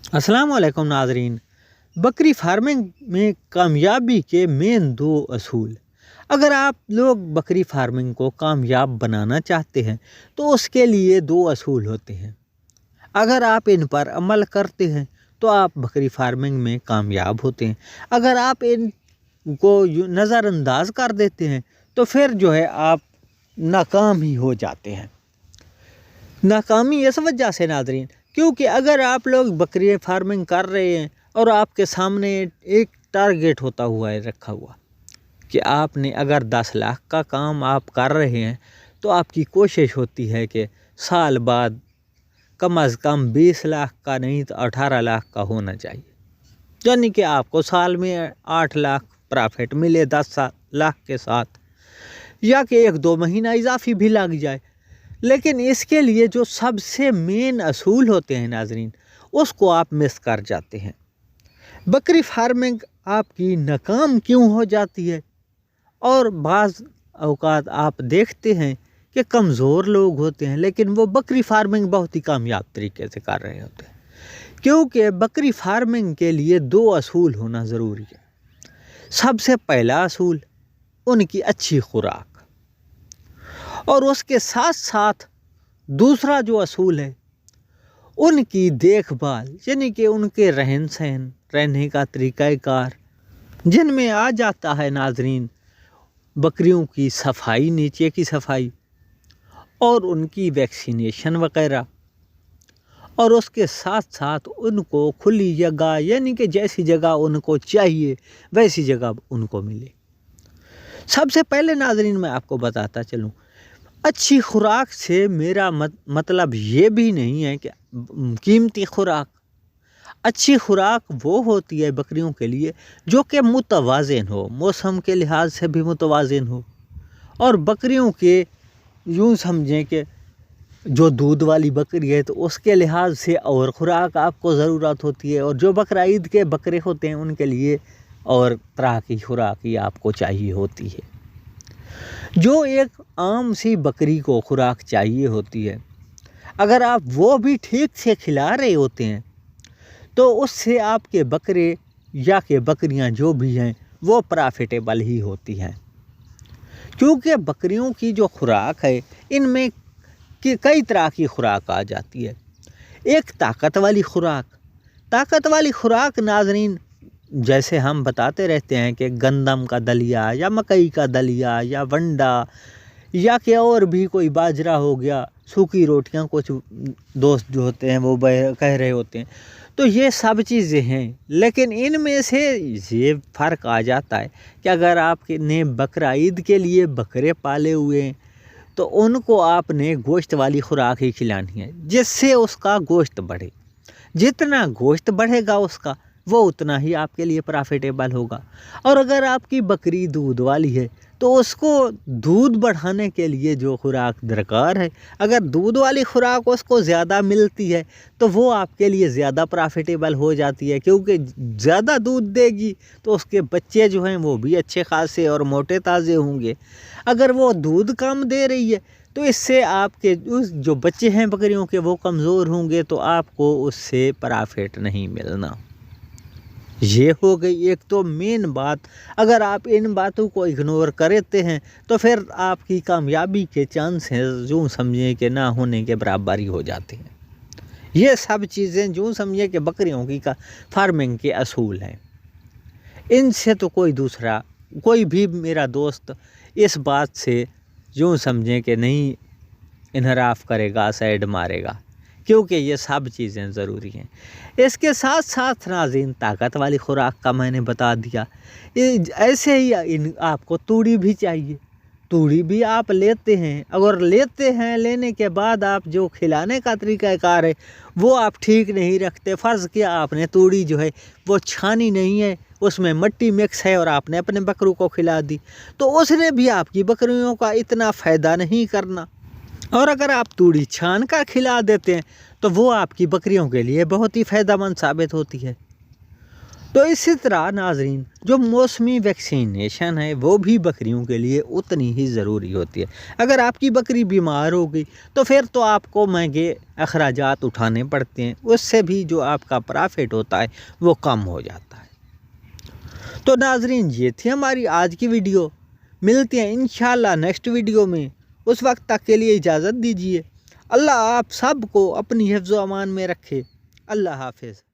अस्सलाम वालेकुम नाज़रीन। बकरी फार्मिंग में कामयाबी के मेन दो असूल। अगर आप लोग बकरी फार्मिंग को कामयाब बनाना चाहते हैं तो उसके लिए दो असूल होते हैं। अगर आप इन पर अमल करते हैं तो आप बकरी फार्मिंग में कामयाब होते हैं। अगर आप इनको नज़रअंदाज कर देते हैं तो फिर जो है आप नाकाम ही हो जाते हैं। नाकामी इस वजह से नाज़रीन, क्योंकि अगर आप लोग बकरी फार्मिंग कर रहे हैं और आपके सामने एक टारगेट होता हुआ है रखा हुआ कि आपने अगर 10 लाख का काम आप कर रहे हैं तो आपकी कोशिश होती है कि साल बाद कम अज़ कम 20 लाख का नहीं तो 18 लाख का होना चाहिए, यानी कि आपको साल में 8 लाख प्रॉफिट मिले 10 लाख के साथ, या कि 1-2 महीना इजाफी भी लग जाए। लेकिन इसके लिए जो सबसे मेन असूल होते हैं नाज़रीन, उसको आप मिस कर जाते हैं। बकरी फार्मिंग आपकी नाकाम क्यों हो जाती है? और बाज़ औक़ात आप देखते हैं कि कमज़ोर लोग होते हैं लेकिन वो बकरी फार्मिंग बहुत ही कामयाब तरीके से कर रहे होते हैं, क्योंकि बकरी फार्मिंग के लिए दो असूल होना ज़रूरी है। सबसे पहला असूल उनकी अच्छी खुराक, और उसके साथ साथ दूसरा जो असूल है उनकी देखभाल, यानी कि उनके रहन सहन, रहने का तरीक़ाकार, जिनमें आ जाता है नाज़रीन बकरियों की सफाई, नीचे की सफाई और उनकी वैक्सीनेशन वगैरह, और उसके साथ साथ उनको खुली जगह, यानी कि जैसी जगह उनको चाहिए वैसी जगह उनको मिले। सबसे पहले नाज़रीन मैं आपको बताता चलूँ, अच्छी खुराक से मेरा मतलब ये भी नहीं है कि कीमती खुराक। अच्छी खुराक वो होती है बकरियों के लिए जो कि मुतवाज़िन हो, मौसम के लिहाज से भी मुतवाज़िन हो, और बकरियों के यूँ समझें कि जो दूध वाली बकरी है तो उसके लिहाज से और ख़ुराक आपको ज़रूरत होती है, और जो बकरा ईद के बकरे होते हैं उनके लिए और तरह की खुराक ही आपको चाहिए होती है। जो एक आम सी बकरी को खुराक चाहिए होती है, अगर आप वो भी ठीक से खिला रहे होते हैं तो उससे आपके बकरे या के बकरियां जो भी हैं वो प्रॉफिटेबल ही होती हैं, क्योंकि बकरियों की जो खुराक है इनमें कई तरह की खुराक आ जाती है। एक ताकत वाली खुराक नाज़रीन, जैसे हम बताते रहते हैं कि गंदम का दलिया या मकई का दलिया या वंडा या कि और भी कोई बाजरा हो गया, सूखी रोटियां, कुछ दोस्त जो होते हैं वो कह रहे होते हैं, तो ये सब चीज़ें हैं। लेकिन इनमें से ये फ़र्क आ जाता है कि अगर आपने बकरा ईद के लिए बकरे पाले हुए हैं तो उनको आपने गोश्त वाली खुराक ही खिलानी है, जिससे उसका गोश्त बढ़े। जितना गोश्त बढ़ेगा उसका, वो उतना ही आपके लिए प्रॉफिटेबल होगा। और अगर आपकी बकरी दूध वाली है तो उसको दूध बढ़ाने के लिए जो खुराक दरकार है, अगर दूध वाली खुराक उसको ज़्यादा मिलती है तो वो आपके लिए ज़्यादा प्रॉफिटेबल हो जाती है, क्योंकि ज़्यादा दूध देगी तो उसके बच्चे जो हैं वो भी अच्छे खासे और मोटे ताज़े होंगे। अगर वो दूध कम दे रही है तो इससे आपके उस जो बच्चे हैं बकरियों के वो कमज़ोर होंगे, तो आपको उससे प्रॉफिट नहीं मिलना। ये हो गई एक तो मेन बात। अगर आप इन बातों को इग्नोर करते हैं तो फिर आपकी कामयाबी के चांसेस यूँ समझिए कि ना होने के बराबर ही हो जाते हैं। ये सब चीज़ें यूँ समझिए कि बकरियों की फार्मिंग के असूल हैं। इनसे तो कोई भी मेरा दोस्त इस बात से यूँ समझें कि नहीं इनहराफ करेगा, साइड मारेगा, क्योंकि ये सब चीज़ें ज़रूरी हैं। इसके साथ साथ नाज़रीन ताकत वाली खुराक का मैंने बता दिया। ऐसे ही आपको तूड़ी भी चाहिए। तूड़ी भी आप लेते हैं, अगर लेते हैं लेने के बाद आप जो खिलाने का तरीक़ाकार है वो आप ठीक नहीं रखते। फ़र्ज़ किया आपने तूड़ी जो है वो छानी नहीं है, उसमें मिट्टी मिक्स है और आपने अपने बकरों को खिला दी, तो उसने भी आपकी बकरियों का इतना फ़ायदा नहीं करना। और अगर आप तूड़ी छान कर खिला देते हैं तो वो आपकी बकरियों के लिए बहुत ही फ़ायदेमंद साबित होती है। تو اسی طرح ناظرین جو موسمی ویکسینیشن ہے وہ بھی بکریوں کے لیے اتنی ہی ضروری ہوتی ہے۔ اگر آپ کی بکری بیمار ہو گئی تو پھر تو آپ کو مہنگے اخراجات اٹھانے پڑتے ہیں، اس سے بھی جو آپ کا پرافٹ ہوتا ہے وہ کم ہو جاتا ہے۔ تو ناظرین یہ تھی ہماری آج کی ویڈیو، ملتے ہیں انشاءاللہ نیکسٹ ویڈیو میں، اس وقت تک کے لیے اجازت دیجیے۔ اللہ آپ سب کو اپنی حفظ و امان میں رکھے۔ اللہ حافظ۔